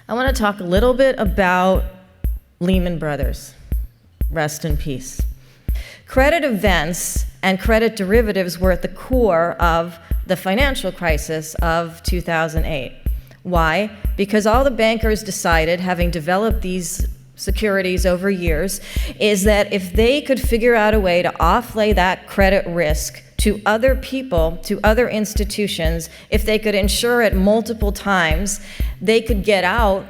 I want to talk a little bit about Lehman Brothers. Rest in peace. Credit events and credit derivatives were at the core of the financial crisis of 2008. Why? Because all the bankers decided, having developed these securities over years, is that if they could figure out a way to offlay that credit risk to other people, to other institutions, if they could insure it multiple times, they could get out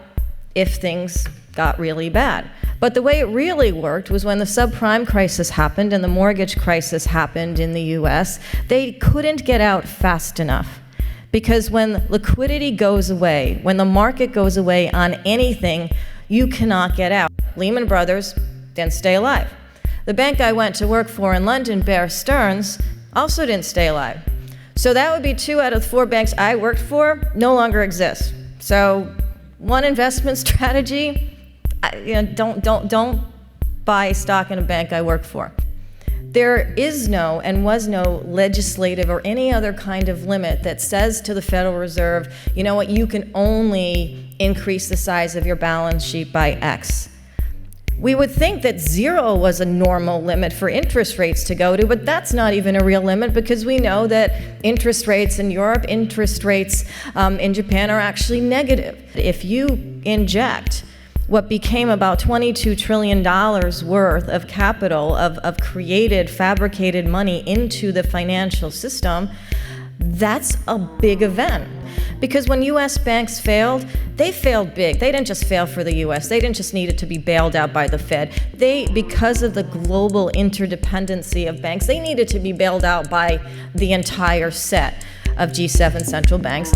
if things got really bad. But the way it really worked was when the subprime crisis happened and the mortgage crisis happened in the US, they couldn't get out fast enough. Because when liquidity goes away, when the market goes away on anything, you cannot get out. Lehman Brothers didn't stay alive. The bank I went to work for in London, Bear Stearns, also didn't stay alive. So that would be 2 out of 4 banks I worked for no longer exist. So one investment strategy, don't buy stock in a bank I work for. There is no and was no legislative or any other kind of limit that says to the Federal Reserve, you know what, you can only increase the size of your balance sheet by X. We would think that 0 was a normal limit for interest rates to go to, but that's not even a real limit because we know that interest rates in Europe, interest rates in Japan are actually negative. If you inject what became about $22 trillion worth of capital, of created, fabricated money into the financial system, that's a big event. Because when US banks failed, they failed big. They didn't just fail for the US. They didn't just need it to be bailed out by the Fed. Because of the global interdependency of banks, they needed to be bailed out by the entire set of G7 central banks.